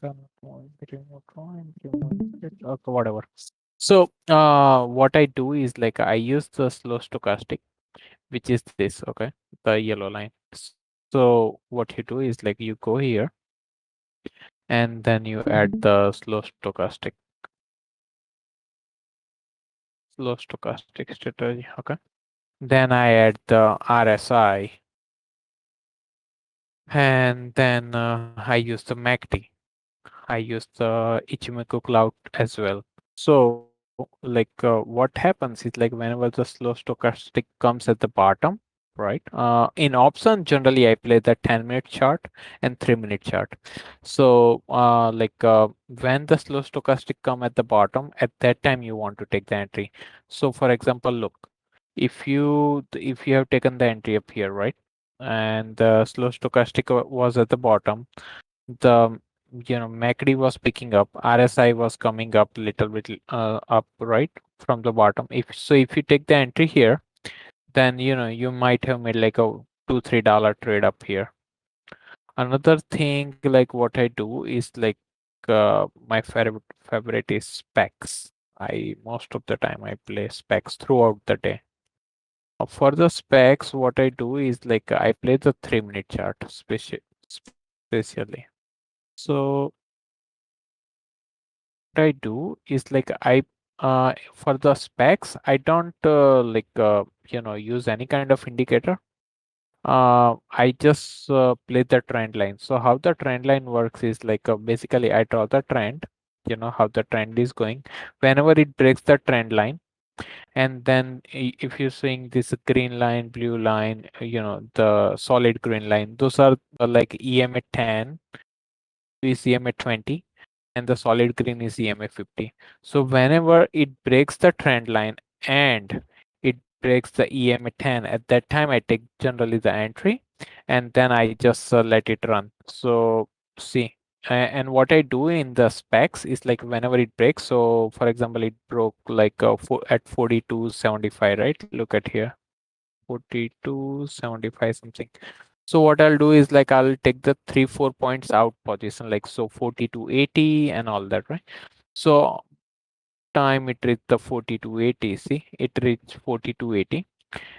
Okay, whatever. So what I do is like I use the slow stochastic, which is this, okay, the yellow line. So what you do is like you go here and then you add the slow stochastic strategy, okay. Then I add the RSI, and then I use the MACD. I use the Ichimoku Cloud as well. So like what happens is like whenever the slow stochastic comes at the bottom, right? In option, generally I play the 10-minute chart and 3-minute chart. So when the slow stochastic come at the bottom, at that time you want to take the entry. So for example, look, if you have taken the entry up here, right? And the slow stochastic was at the bottom, the MACD was picking up, RSI was coming up little bit up, right, from the bottom. If you take the entry here, then you might have made like a $2-3 trade up here. Another thing like what I do is like my favorite is specs. I Most of the time I play specs throughout the day. For the specs, what I do is like I play the 3-minute chart specially. So what I do is like I for the specs I don't use any kind of indicator. I just play the trend line. So how the trend line works is like basically I draw the trend, how the trend is going. Whenever it breaks the trend line, and then if you're seeing this green line, blue line, the solid green line, those are like EMA 10, blue is EMA 20, and the solid green is EMA 50. So whenever it breaks the trend line and it breaks the EMA 10, at that time I take generally the entry, and then I just let it run. So see, and what I do in the specs is like whenever it breaks, so for example it broke like at 42.75, right? Look at here, 42.75 something. So what I'll do is like I'll take the 3-4 points out position, like so 40 to 80 and all that, right? So time it reached the 40 to 80, see it reached 40 to 80,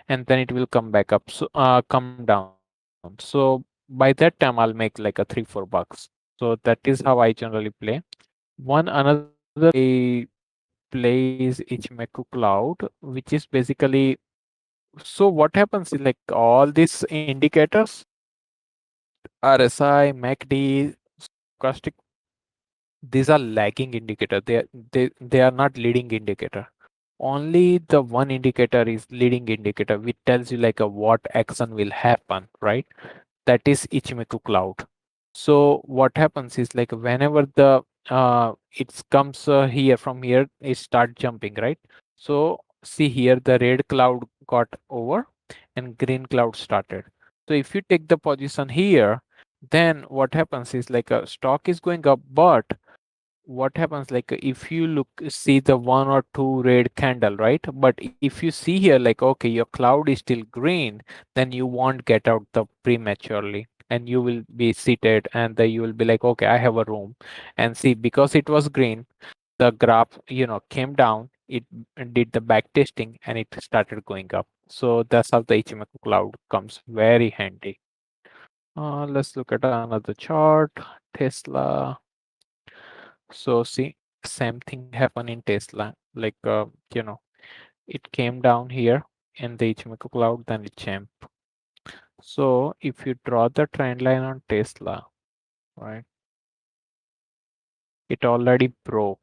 and then it will come back up, so come down. So by that time I'll make like a 3-4 bucks. So that is how I generally play. One another I play is Ichimoku Cloud, which is basically, so what happens is like all these indicators, RSI, MACD, stochastic, these are lagging indicator. They are not leading indicator. Only the one indicator is leading indicator, which tells you like a what action will happen, right? That is Ichimoku Cloud. So what happens is like whenever the it comes here, from here it start jumping, right? So see here the red cloud got over and green cloud started. So if you take the position here, then what happens is like a stock is going up, but what happens like if you look see the one or two red candle, right? But if you see here like okay your cloud is still green, then you won't get out the prematurely, and you will be seated, and then you will be like okay I have a room. And see, because it was green, the graph came down, it did the back testing and it started going up. So that's how the Ichimoku Cloud comes very handy. Let's look at another chart. Tesla. So see, same thing happened in Tesla. Like it came down here in the Ichimoku Cloud, then it jumped. So if you draw the trend line on Tesla, right, it already broke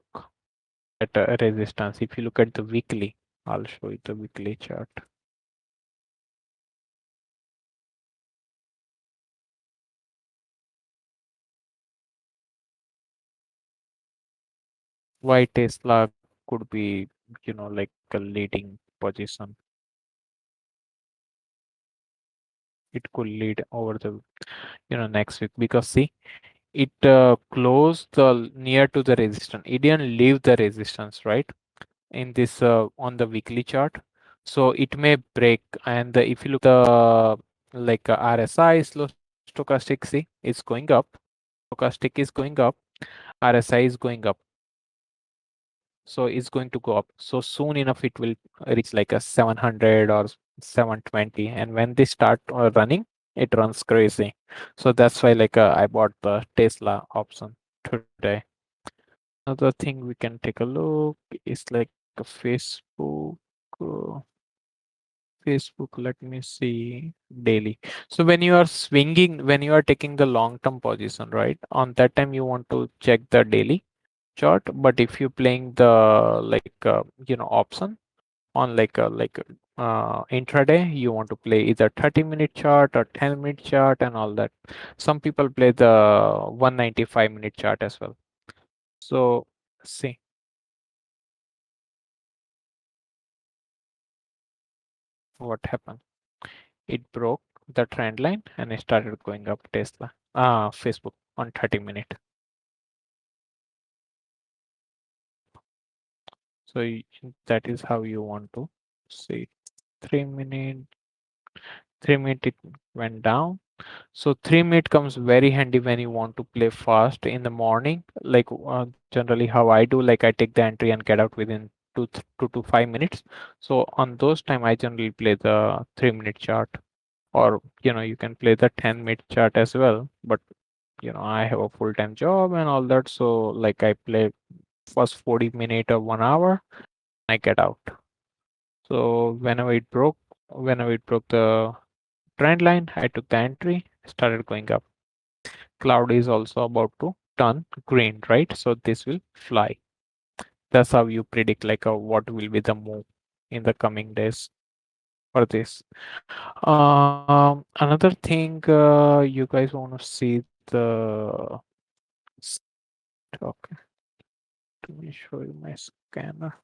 at a resistance. If you look at the weekly, I'll show you the weekly chart. Why Tesla could be, like a leading position. It could lead over the, next week, because see, it closed the near to the resistance. It didn't leave the resistance, right? In this on the weekly chart. So it may break. And if you look the like RSI slow stochastic, see it's going up. Stochastic is going up. RSI is going up, so it's going to go up. So soon enough it will reach like a 700 or 720, and when they start running, it runs crazy. So that's why like I bought the Tesla option today. Another thing we can take a look is like a uh, Facebook, let me see, daily. So when you are swinging, when you are taking the long term position, right? On that time you want to check the daily chart. But if you're playing the like option on intraday, you want to play either 30-minute chart or 10-minute chart and all that. Some people play the 195-minute chart as well. So see what happened. It broke the trend line and it started going up. Tesla, Facebook on 30-minute. So that is how you want to see. 3 minute, 3 minute it went down. So 3 minute comes very handy when you want to play fast in the morning. Like generally how I do, like I take the entry and get out within 2 to 5 minutes. So on those time, I generally play the 3 minute chart, or you can play the 10-minute chart as well. But I have a full-time job and all that, so like I play first 40 minute or 1 hour, I get out. So whenever it broke the trend line, I took the entry, started going up. Cloud is also about to turn green, right? So this will fly. That's how you predict like what will be the move in the coming days for this. Another thing, you guys want to see the okay. Let me show you my scanner.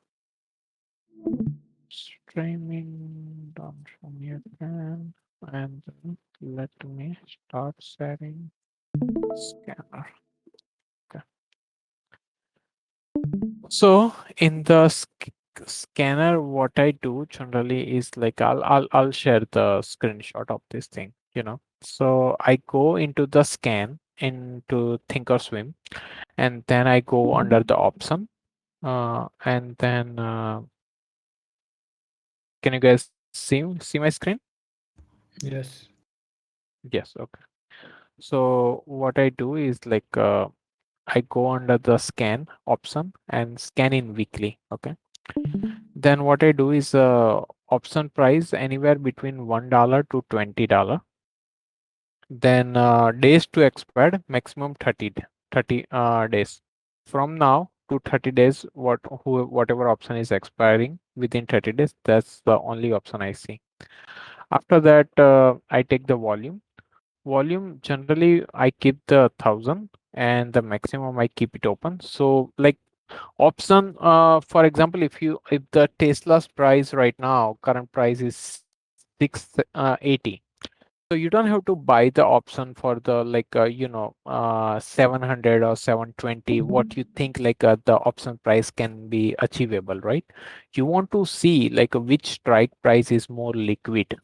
Streaming, don't show me again. And then let me start sharing scanner. Okay. So in the scanner, what I do generally is like I'll share the screenshot of this thing. So I go into the scan into Thinkorswim, and then I go under the option, and then can you guys see my screen? Yes. Yes. Okay. So what I do is like I go under the scan option and scan in weekly. Okay. Then what I do is option price anywhere between $1 to $20. Then days to expire maximum 30 days. From now to 30 days, whatever option is expiring within 30 days, that's the only option I see. After that, I take the volume. Generally I keep the 1,000, and the maximum I keep it open. So like option, for example, if the Tesla's price right now, current price is 680, so you don't have to buy the option for the 700 or 720, what you think like the option price can be achievable, right? You want to see like which strike price is more liquid,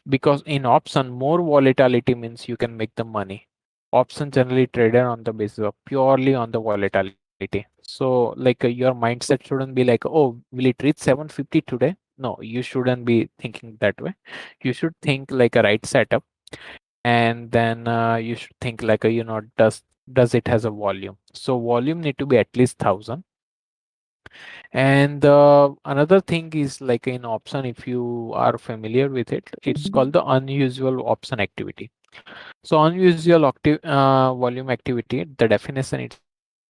because in option more volatility means you can make the money. Option generally traded on the basis of purely on the volatility. So like your mindset shouldn't be like, oh, will it reach 750 today? No, you shouldn't be thinking that way. You should think like a right setup, and then you should think like a does it has a volume. So volume need to be at least 1,000. And another thing is like in option, if you are familiar with it, it's called the unusual option activity. So unusual volume activity, the definition it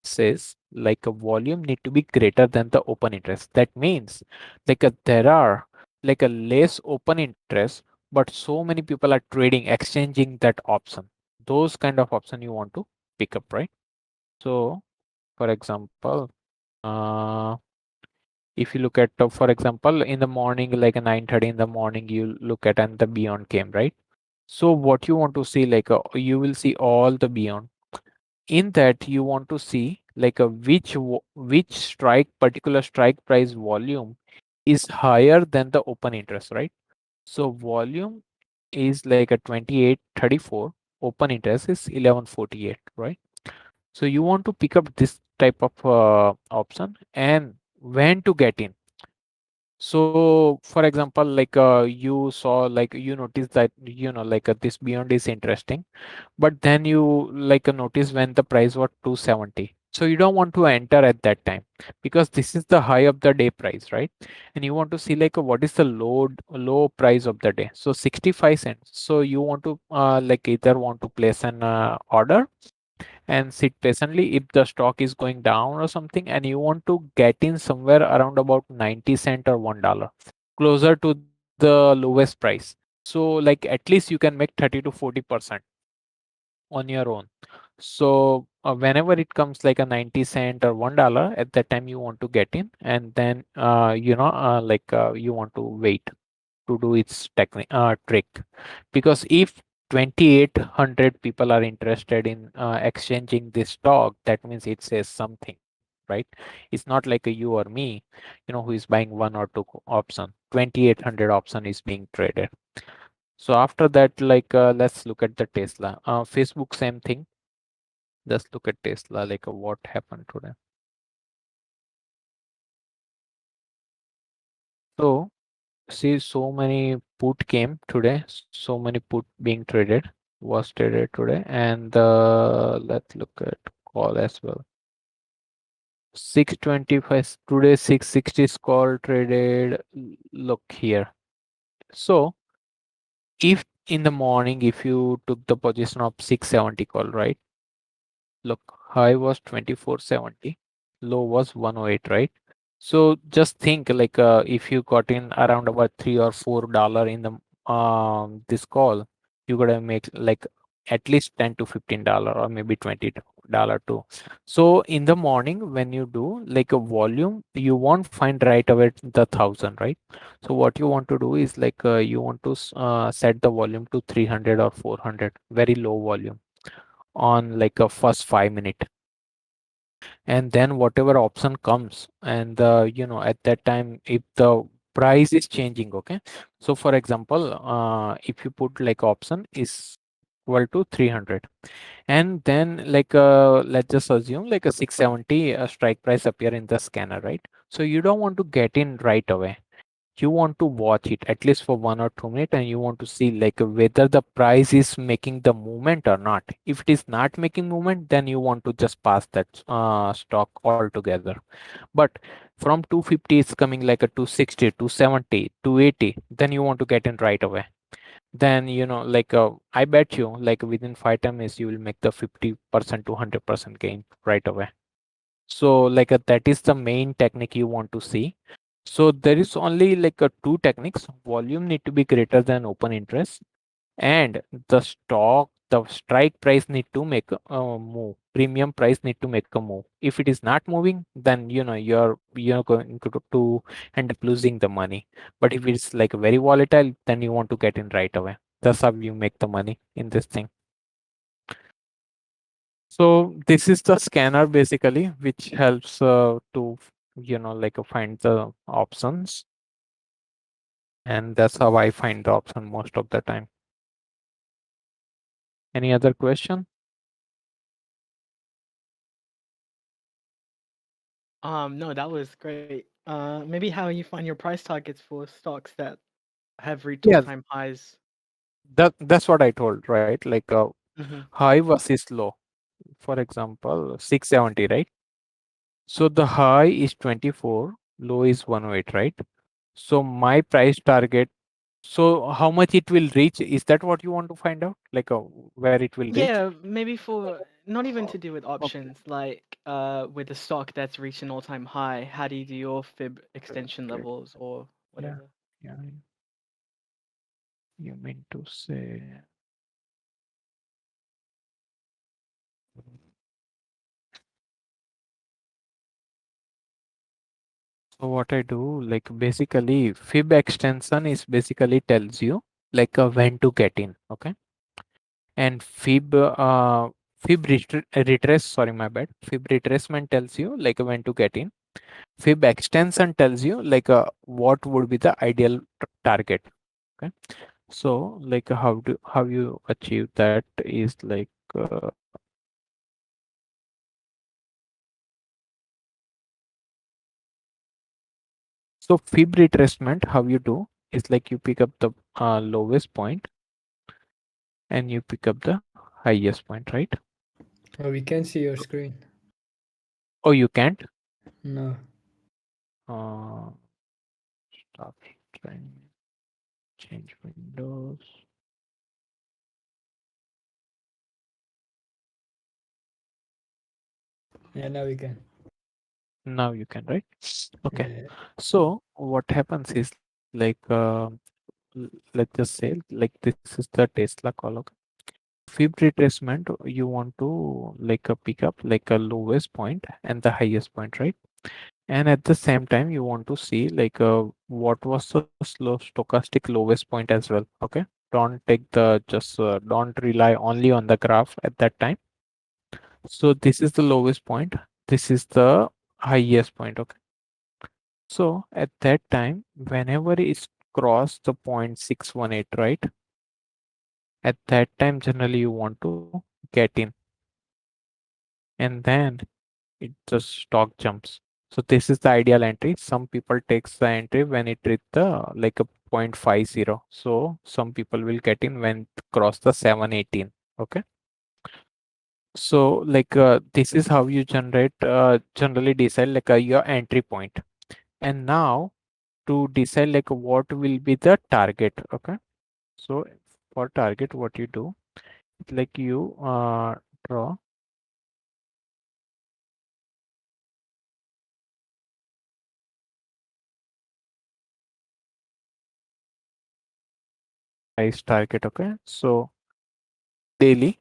says like a volume need to be greater than the open interest. That means there are like a less open interest, but so many people are trading, exchanging that option. Those kind of option you want to pick up, right? So for example, uh, if you look at for example in the morning, like a 9:30 in the morning, you look at and the beyond came, right? So what you want to see, like you will see all the beyond. In that you want to see like a which particular strike price volume is higher than the open interest, right? So volume is like a 2834, open interest is 1148, right? So you want to pick up this type of option and when to get in. So for example, like you saw, like you notice that, like this beyond is interesting, but then you like notice when the price was 270. So you don't want to enter at that time because this is the high of the day price, right? And you want to see like what is the low price of the day. So 65 cents. So you want to like either want to place an order and sit patiently if the stock is going down or something, and you want to get in somewhere around about 90 cent or $1 closer to the lowest price. So like at least you can make 30 to 40% on your own. So whenever it comes like a 90 cent or $1, at that time you want to get in, and then you want to wait to do its trick. Because if 2800 people are interested in exchanging this stock, that means it says something, right? It's not like a you or me, who is buying one or two option. 2800 option is being traded. So after that, like let's look at the Tesla. Facebook, same thing. Just look at Tesla, like what happened today. So see, so many put came today, so many put being traded, was traded today, and let's look at call as well. 625 today, 660 is call traded. Look here. So if in the morning, if you took the position of 670 call, right? Look, high was 2470, low was 108, right? So just think like if you got in around about $3 or $4 in the this call, you gotta make like at least 10 to $15 or maybe $20 too. So in the morning when you do like a volume, you won't find right away the 1,000, right? So what you want to do is like you want to set the volume to 300 or 400, very low volume on like a first 5 minute, and then whatever option comes, and at that time if the price is changing, okay, so for example if you put like option is equal to 300, and then like let's just assume like a 670 strike price appear in the scanner, right? So you don't want to get in right away. You want to watch it at least for 1 or 2 minutes, and you want to see like whether the price is making the movement or not. If it is not making movement, then you want to just pass that stock altogether. But from 250 it's coming like a 260, 270, 280, then you want to get in right away. Then like I bet you like within 5 10 minutes you will make the 50% to 100% gain right away. So like that is the main technique you want to see. So there is only like two techniques. Volume need to be greater than open interest, and the strike price need to make a move. Premium price need to make a move. If it is not moving, then you're going to end up losing the money. But if it's like very volatile, then you want to get in right away. That's how you make the money in this thing. So this is the scanner basically, which helps to like find the options, and that's how I find the option most of the time. Any other question? No, that was great. Maybe how you find your price targets for stocks that have reached Yeah, all-time highs. that's what I told, right? Like Mm-hmm. high versus low. For example, 670, right? So the high is 24, low is 108, right? So my price target, so how much it will reach, is that what you want to find out? Like where it will reach? Yeah, maybe for not even Oh, to do with okay, options, like with a stock that's reached an all-time high, how do you do your fib great, extension great. levels or Yeah, whatever? yeah. You mean to say. So what I do, like basically fib extension is basically tells you like when to get in, okay? And retrace, sorry, my bad. Fib retracement tells you like when to get in. Fib extension tells you like what would be the ideal target. Okay. So like how you achieve that is like So fib retracement, how you do is like you pick up the lowest point and you pick up the highest point, right? Oh, we can see your screen. Oh, you can't. No. Uh, Stop trying change windows. Yeah, now we can. Now you can, right? Okay. Yeah. So what happens is like let's just say like this is the Tesla call. Okay. Fib retracement, you want to like pick up like a lowest point and the highest point, right? And at the same time, you want to see like what was the slow stochastic lowest point as well. Okay. Don't take the just don't rely only on the graph at that time. So this is the lowest point. This is the highest point. Okay. So at that time, whenever it's crossed the point 618, right? At that time, generally you want to get in, and then it just stock jumps. So this is the ideal entry. Some people takes the entry when it reach the like a 0.50. So some people will get in when it cross the 718. Okay. So like this is how you generate generally decide like your entry point. And now to decide like what will be the target. Okay. So for target, what you do, like you draw price target. Okay. So daily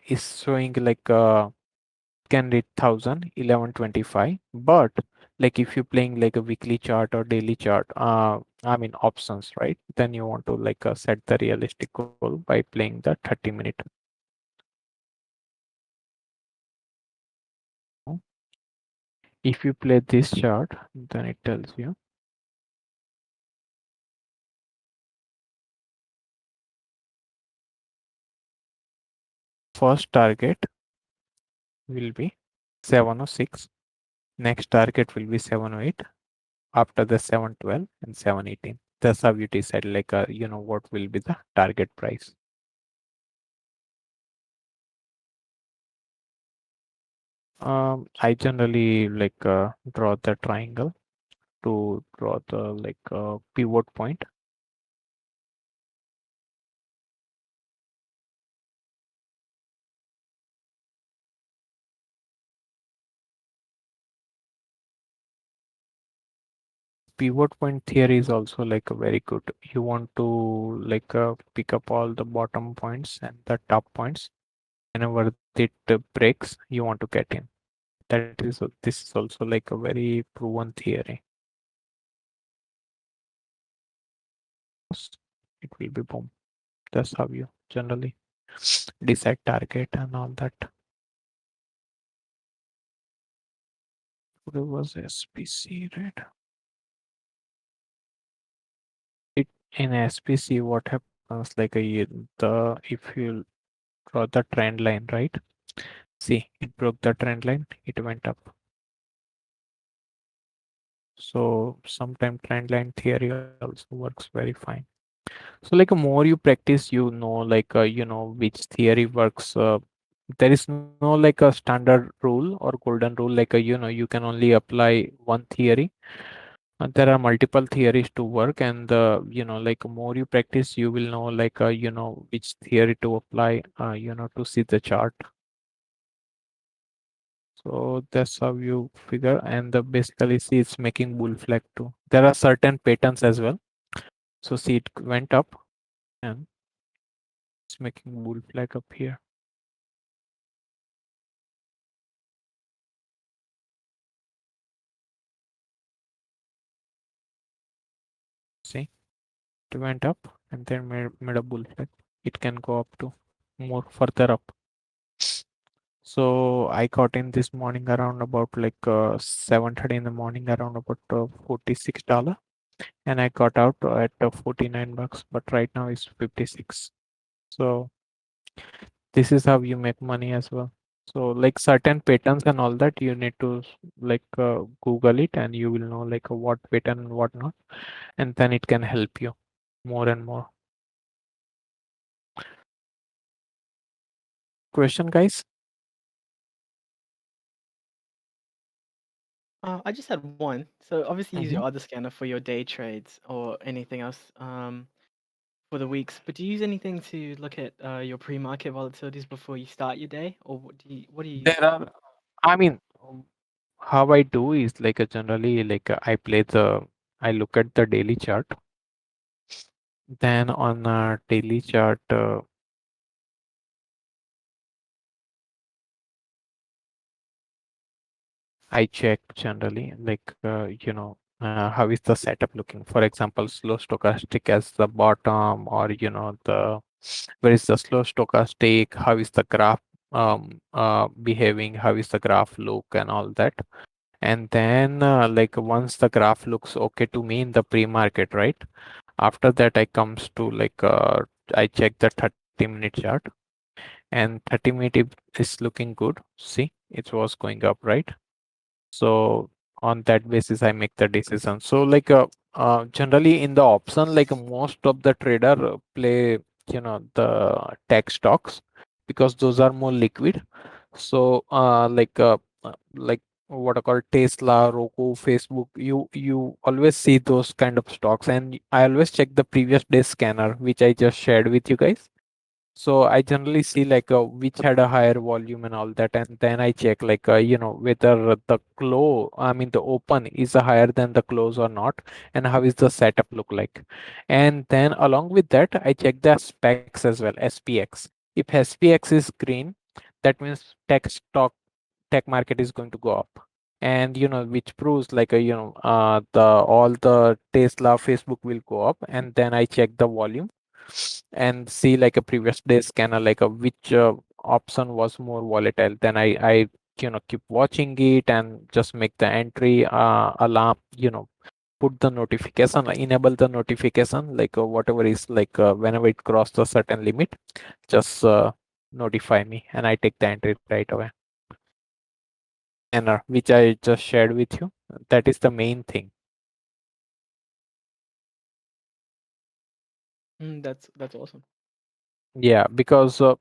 is showing like can read 1000 1125, but like if you're playing like a weekly chart or daily chart, I mean options, right? Then you want to like set the realistic goal by playing the 30-minute. Now if you play this chart, then it tells you first target will be 706, next target will be 708, after the 712 and 718. That's how you decide like what will be the target price. I generally like draw the triangle to draw the like pivot point. Pivot point theory is also like a very good. You want to like pick up all the bottom points and the top points. Whenever it breaks, you want to get in. That is this is also like a very proven theory. It will be boom. That's how you generally decide target and all that. It was SPC, right? It in SPC, what happens like the if you draw the trend line, right? See, it broke the trend line, it went up. So sometimes trend line theory also works very fine. So like more you practice, you know, like which theory works. There is no like a standard rule or golden rule. Like you can only apply one theory. There are multiple theories to work, and like more you practice, you will know like which theory to apply. To see the chart. So that's how you figure, and the basically see it's making bull flag too. There are certain patterns as well. So see it went up and it's making bull flag up here. See, it went up and then made a bull flag. It can go up to more further up. So I got in this morning around about like 7:30 in the morning, around about $46, and I got out at $49, but right now it's 56. So this is how you make money as well. So like certain patterns and all that you need to Google it and you will know what pattern and what not, and then it can help you more and more. Question, guys? I just had one. So obviously you use your Mhm. other scanner for your day trades or anything else for the weeks. But do you use anything to look at your pre-market volatilities before you start your day, or what do you use There for that? are, I mean, how I do is generally I look at the daily chart. Then on a daily chart, I check generally how is the setup looking. For example, slow stochastic as the bottom, or the where is the slow stochastic, how is the graph behaving, how is the graph look and all that. And then once the graph looks okay to me in the pre-market, right? After that I comes to I check the 30-minute chart, and 30-minute is looking good. See, it was going up, right? So on that basis I make the decision. So generally in the option, most of the trader play the tech stocks, because those are more liquid. So like what I call Tesla, Roku, Facebook, you always see those kind of stocks, and I always check the previous day scanner which I just shared with you guys. So I generally see which had a higher volume and all that, and then I check whether the close, I mean the open is higher than the close or not, and how is the setup look like. And then along with that, I check the specs as well, SPX. If SPX is green, that means tech market is going to go up, and which proves the all the Tesla, Facebook will go up. And then I check the volume and see a previous day scanner, which option was more volatile. Then I keep watching it and just make the entry, alarm, put the notification, enable the notification, whatever is whenever it crosses a certain limit, just notify me, and I take the entry right away. Scanner which I just shared with you, that is the main thing. That's awesome. Yeah, because there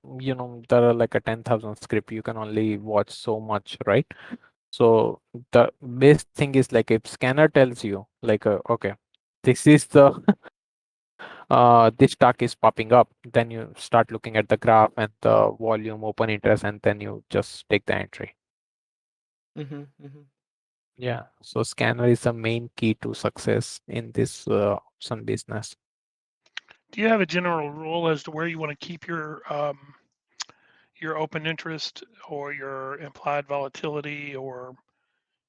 are like a 10,000 script, you can only watch so much, right? So the best thing is if scanner tells you okay, this is the this stock is popping up, then you start looking at the graph and the volume, open interest, and then you just take the entry. Mm-hmm. Yeah, so scanner is the main key to success in this option business. Do you have a general rule as to where you want to keep your open interest or your implied volatility or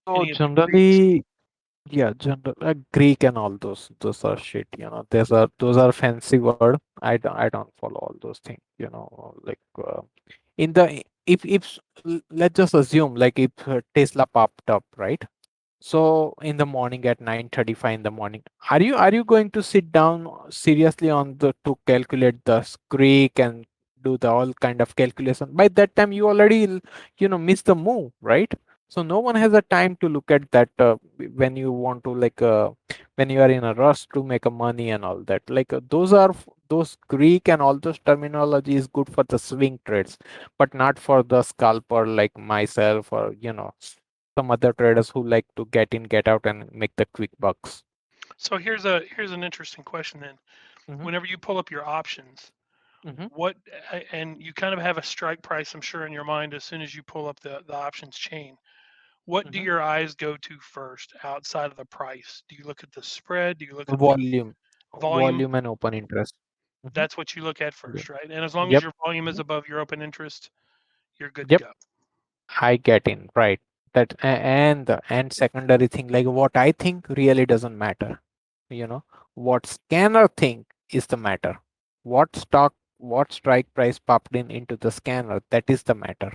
So any of the Greeks? generally, yeah, general Greek and all those are shit. Those are fancy word. I don't follow all those things. In the if let's just assume if Tesla popped up, right? So in the morning at 9:35 in the morning, are you going to sit down seriously on the to calculate the Greek and do the all kind of calculation? By that time you already miss the move, right? So no one has a time to look at that when you want to when you are in a rush to make a money and all that. Those Greek and all those terminology is good for the swing trades, but not for the scalper like myself, or some other traders who like to get in, get out, and make the quick bucks. So here's an interesting question then. Hmm. Whenever you pull up your options, Hmm. what and you kind of have a strike price, I'm sure, in your mind as soon as you pull up the options chain. What do Hmm. your eyes go to first outside of the price? Do you look at the spread? Do you look at the Volume, volume? volume and open interest. Hmm. That's what you look at Yeah. first, right? And as long as Yep. your volume is Mhm. above your open interest, you're good to Yep. go. I get in, right. And secondary thing, what I think really doesn't matter. What scanner think is the matter. What strike price popped in into the scanner, that is the matter.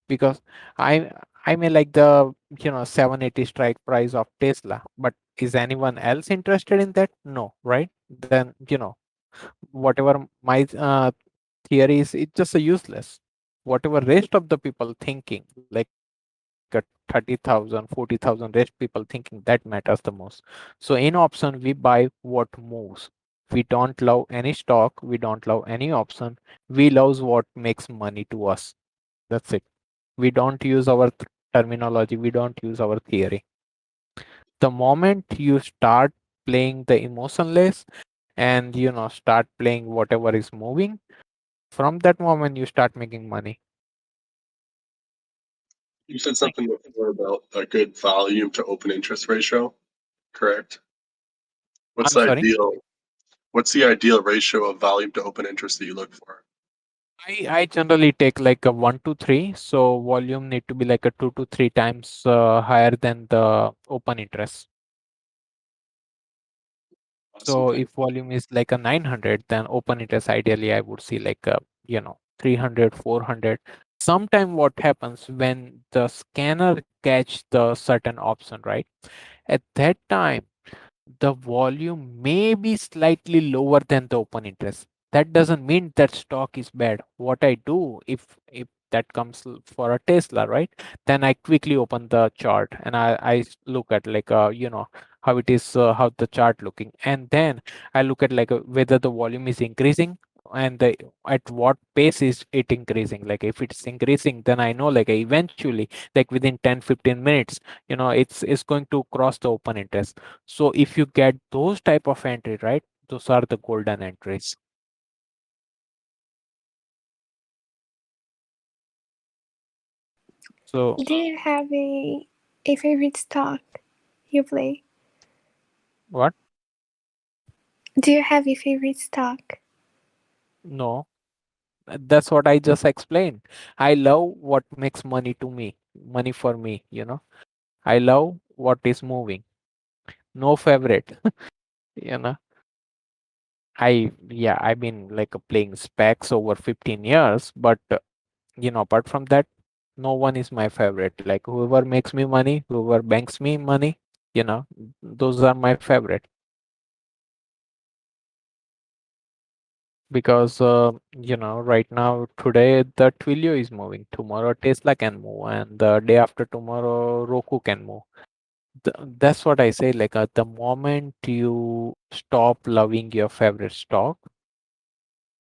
Because I I may like the 780 strike price of Tesla, but is anyone else interested in that? No, right? Then whatever my theory is, it's just a useless. whatever rest of the people thinking, like a 30,000, 40,000 rest people thinking, that matters the most. So in option, we buy what moves. We don't love any stock, we don't love any option, we love what makes money to us. That's it. We don't use our terminology, we don't use our theory. The moment you start playing the emotionless and start playing whatever is moving, from that moment you start making money. You said Like, something before about a good volume to open interest ratio, correct? What's I'm the sorry. ideal? What's the ideal ratio of volume to open interest that you look for? I generally take like a 1 to 3, so volume need to be like a 2 to 3 times higher than the open interest. Awesome. So if volume is like a 900, then open interest ideally I would see like a 300, 400. Sometime what happens when the scanner catch the certain option, right? At that time the volume may be slightly lower than the open interest. That doesn't mean that stock is bad. What I do, if that comes for a Tesla, right? Then I quickly open the chart and I look at like how it is, how the chart looking, and then I look at like whether the volume is increasing and at what pace is it increasing. Like if it's increasing, then I know like eventually, like within 10-15 minutes, it's going to cross the open interest. So if you get those type of entry, right, those are the golden entries. So Do you have a favorite stock you play? what? Do you have a favorite stock? No, that's what I just explained. I love what makes money to me, money for me. I love what is moving. No favorite. you know I've been like playing specs over 15 years, but apart from that, no one is my favorite. Like whoever makes me money, whoever banks me money, you know those are my favorite. Because right now, today the Twilio is moving, tomorrow Tesla can move, and the day after tomorrow Roku can move. That's what I say, like at the moment you stop loving your favorite stock,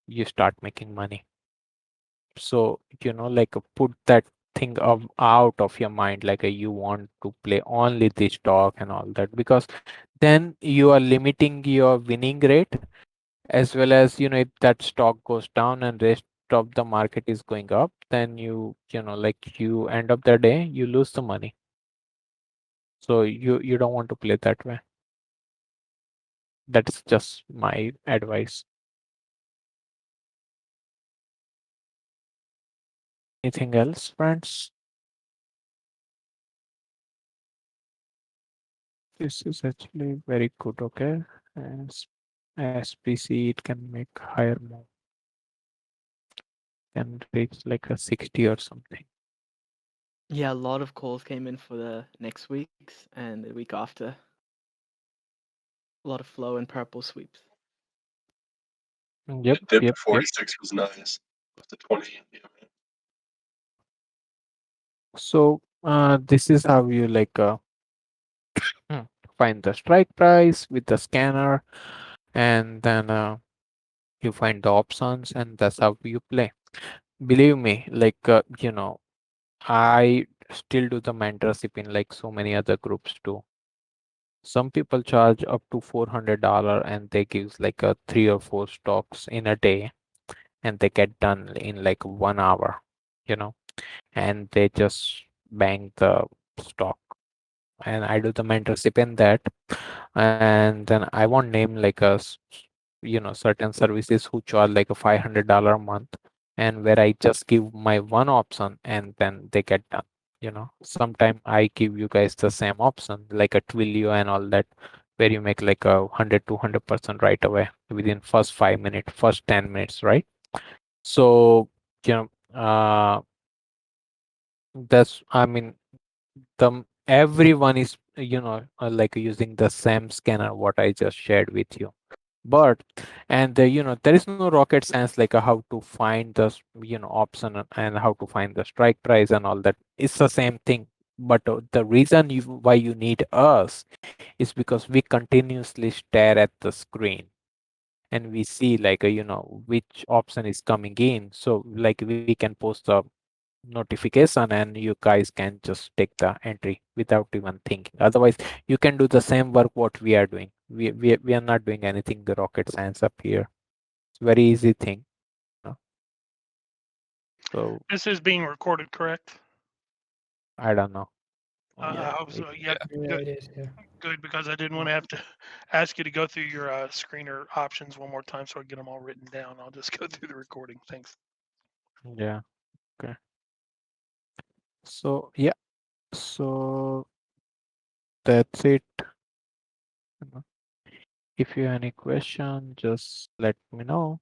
you start making money. So like put that thing out of your mind, like you want to play only this stock and all that, because then you are limiting your winning rate, as well as if that stock goes down and rest of the market is going up, then like you end up the day you lose the money. So you don't want to play that way. That's just my advice. Anything else, friends? This is actually very good. Okay, as SPCE, it can make higher more, can reach like a 60 or something. yeah, a lot of calls came in for the next weeks and the week after. A lot of flow and purple sweeps. Yep, It dipped to yep, yep. 46 was nice. Up to 20. Yeah. So this is how you like hmm, find the strike price with the scanner, and then you find the options, and that's how you play. Believe me, like I still do the mentorship in like so many other groups too. Some people charge up to $400 and they gives like a 3 or 4 stocks in a day, and they get done in like 1 hour, you know, and they just bang the stock. And I do the mentorship in that, and then I won't name like certain services who charge like a $500 a month, and where I just give my one option and then they get done. Sometime I give you guys the same option like a Twilio and all that, where you make like a 100-200% right away within first 5 minutes, first 10 minutes, right? So you that's, I mean, everyone is like using the same scanner what I just shared with you. But and there is no rocket science like how to find the option and how to find the strike price and all that. It's the same thing. But the reason why you need us is because we continuously stare at the screen and we see like which option is coming in, so like we can post the notification and you guys can just take the entry without even thinking. Otherwise you can do the same work what we are doing. We are not doing anything the rocket science up here. It's very easy thing, you know. So This is being recorded, correct? I don't know. I hope so. Yeah, Yeah, good, it is. Yeah. good, because I didn't want to have to ask you to go through your screener options one more time so I get them all written down. I'll just go through the recording. Thanks. Yeah, okay. So yeah, so that's it, you know. If you have any question, just let me know.